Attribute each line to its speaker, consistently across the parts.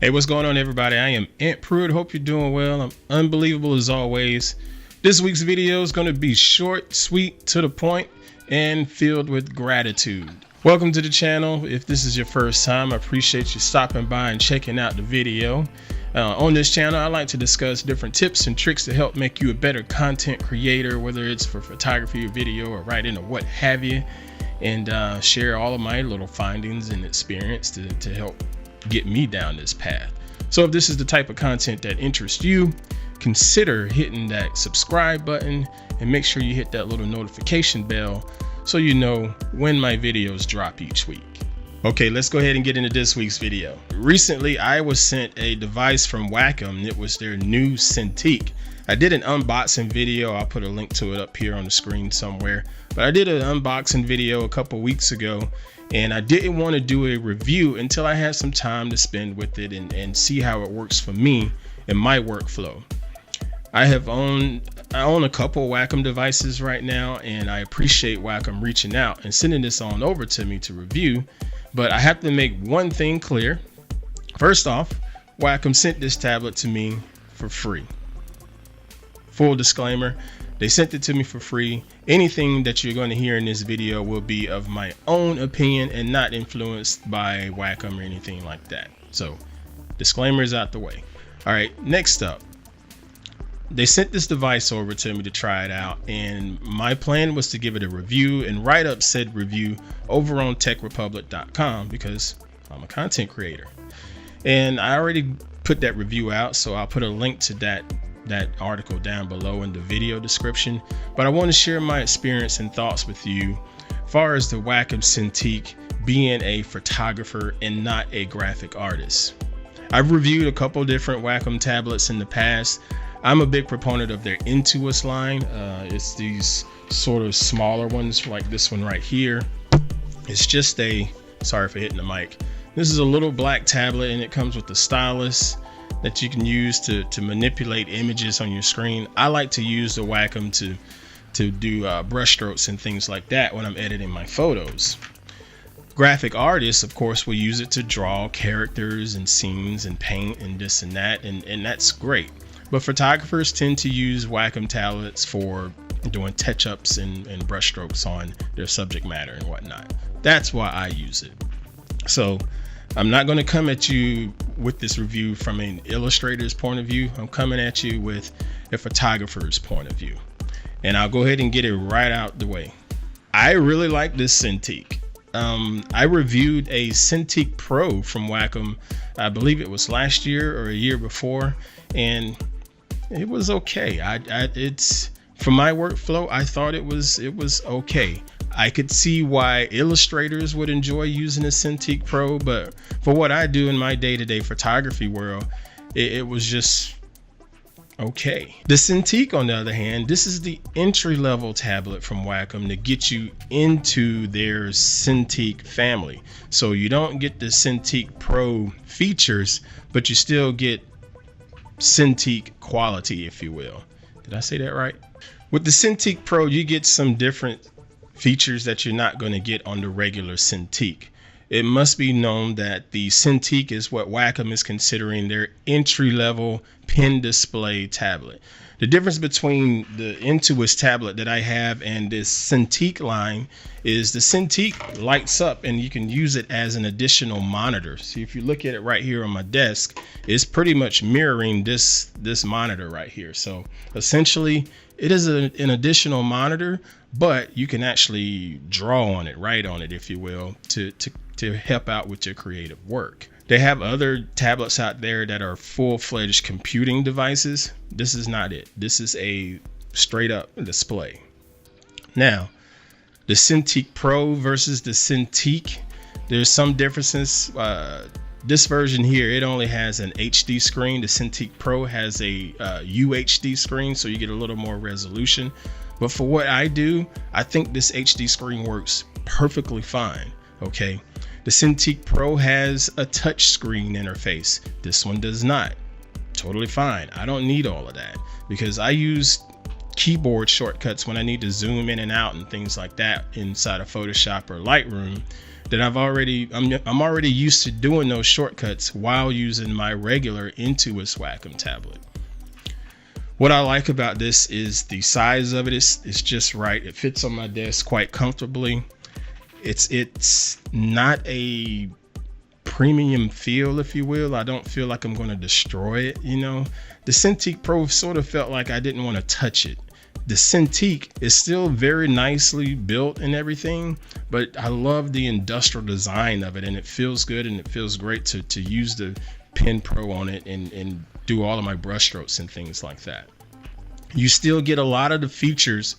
Speaker 1: Hey, what's going on, everybody? I am Pruitt. Hope you're doing well. I'm unbelievable as always. This week's video is going to be short, sweet, to the point, and filled with gratitude. Welcome to the channel. If this is your first time, I appreciate you stopping by and checking out the video. On this channel, I like to discuss different tips and tricks to help make you a better content creator, whether it's for photography or video or writing or what have you, and share all of my little findings and experience to help get me down this path. So if this is the type of content that interests you, consider hitting that subscribe button and make sure you hit that little notification bell so you know when my videos drop each week. Okay, let's go ahead and get into this week's video. Recently, I was sent a device from Wacom. It was their new Cintiq. I did an unboxing video. I'll put a link to it up here on the screen somewhere. But I did an unboxing video a couple weeks ago, and I didn't want to do a review until I had some time to spend with it and see how it works for me and my workflow. I own a couple Wacom devices right now, and I appreciate Wacom reaching out and sending this on over to me to review. But I have to make one thing clear. First off, Wacom sent this tablet to me for free. Full disclaimer, they sent it to me for free. Anything that you're going to hear in this video will be of my own opinion and not influenced by Wacom or anything like that. So, disclaimer is out the way. All right, next up. They sent this device over to me to try it out, and my plan was to give it a review and write up said review over on techrepublic.com because I'm a content creator. And I already put that review out, so I'll put a link to that article down below in the video description. But I want to share my experience and thoughts with you as far as the Wacom CINTIQ being a photographer and not a graphic artist. I've reviewed a couple different Wacom tablets in the past. I'm a big proponent of their Intuos line. It's these sort of smaller ones like this one right here. It's just sorry for hitting the mic. This is a little black tablet, and it comes with a stylus that you can use to manipulate images on your screen. I like to use the Wacom to do brush strokes and things like that when I'm editing my photos. Graphic artists, of course, will use it to draw characters and scenes and paint and this and that, and that's great. But photographers tend to use Wacom tablets for doing touch-ups and brush strokes on their subject matter and whatnot. That's why I use it. So I'm not going to come at you with this review from an illustrator's point of view. I'm coming at you with a photographer's point of view. And I'll go ahead and get it right out the way. I really like this Cintiq. I reviewed a Cintiq Pro from Wacom. I believe it was last year or a year before, and it was okay. It's for my workflow. I thought it was okay. I could see why illustrators would enjoy using a Cintiq Pro, but for what I do in my day-to-day photography world, it was just okay. The Cintiq, on the other hand, this is the entry-level tablet from Wacom to get you into their Cintiq family. So you don't get the Cintiq Pro features, but you still get Cintiq quality, if you will. Did I say that right? With the Cintiq Pro, you get some different features that you're not going to get on the regular Cintiq. It must be known that the Cintiq is what Wacom is considering their entry-level pen display tablet. The difference between the Intuos tablet that I have and this Cintiq line is the Cintiq lights up and you can use it as an additional monitor. See, if you look at it right here on my desk, it's pretty much mirroring this monitor right here. So essentially it is an additional monitor, but you can actually draw on it, write on it, if you will, to help out with your creative work. They have other tablets out there that are full-fledged computing devices. This is not it. This is a straight up display. Now, the Cintiq Pro versus the Cintiq, there's some differences. This version here, it only has an HD screen. The Cintiq Pro has a UHD screen, so you get a little more resolution. But for what I do, I think this HD screen works perfectly fine. Okay. The Cintiq Pro has a touch screen interface. This one does not. Totally fine. I don't need all of that because I use keyboard shortcuts when I need to zoom in and out and things like that inside of Photoshop or Lightroom. that I'm already used to doing those shortcuts while using my regular Intuos Wacom tablet. What I like about this is the size of it is just right. It fits on my desk quite comfortably. It's not a premium feel, if you will. I don't feel like I'm going to destroy it. You know, the Cintiq Pro sort of felt like I didn't want to touch it. The Cintiq is still very nicely built and everything, but I love the industrial design of it, and it feels good, and it feels great to use the Pen Pro on it and do all of my brush strokes and things like that. You still get a lot of the features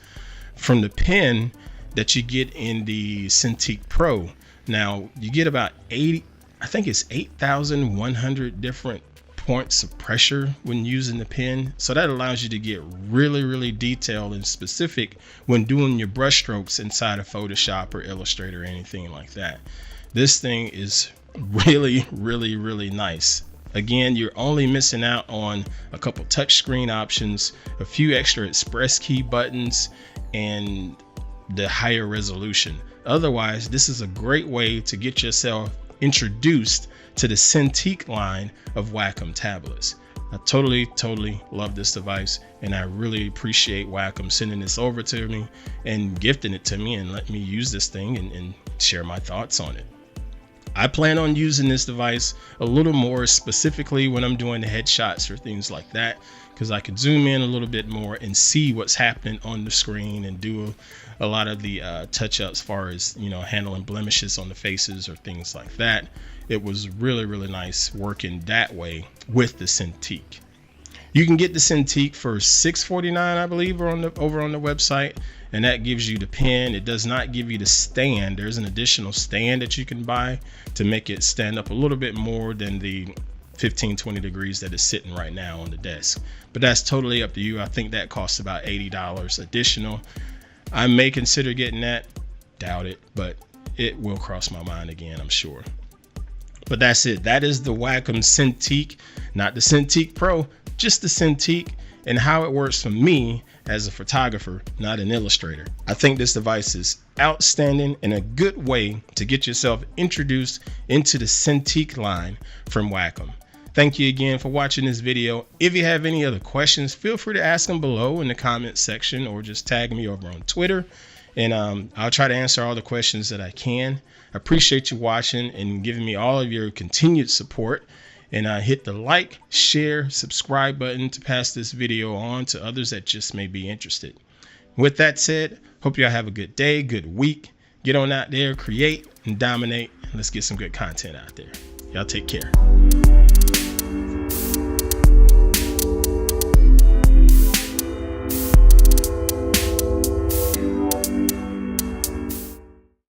Speaker 1: from the pen that you get in the Cintiq Pro. Now you get about 8,100 different points of pressure when using the pen. So that allows you to get really detailed and specific when doing your brush strokes inside of Photoshop or Illustrator or anything like that. This thing is really nice. Again, you're only missing out on a couple touchscreen options, a few extra express key buttons, and the higher resolution. Otherwise, this is a great way to get yourself introduced to the Cintiq line of Wacom tablets. I totally love this device, and I really appreciate Wacom sending this over to me and gifting it to me and letting me use this thing and share my thoughts on it. I plan on using this device a little more specifically when I'm doing the headshots or things like that, because I could zoom in a little bit more and see what's happening on the screen and do a lot of the touch-ups as far as, you know, handling blemishes on the faces or things like that. It was really nice working that way with the Cintiq. You can get the Cintiq for $649, I believe, over on the website, and that gives you the pen. It does not give you the stand. There's an additional stand that you can buy to make it stand up a little bit more than the 15-20 degrees that is sitting right now on the desk, but that's totally up to you. I think that costs about $80 additional. I may consider getting that, doubt it, but it will cross my mind again, I'm sure. But that's it. That is the Wacom Cintiq, not the Cintiq Pro, just the Cintiq, and how it works for me as a photographer, not an illustrator. I think this device is outstanding and a good way to get yourself introduced into the Cintiq line from Wacom. Thank you again for watching this video. If you have any other questions, feel free to ask them below in the comments section, or just tag me over on Twitter, and I'll try to answer all the questions that I can. I appreciate you watching and giving me all of your continued support. And hit the like, share, subscribe button to pass this video on to others that just may be interested. With that said, hope y'all have a good day, good week. Get on out there, create and dominate. Let's get some good content out there. Y'all take care.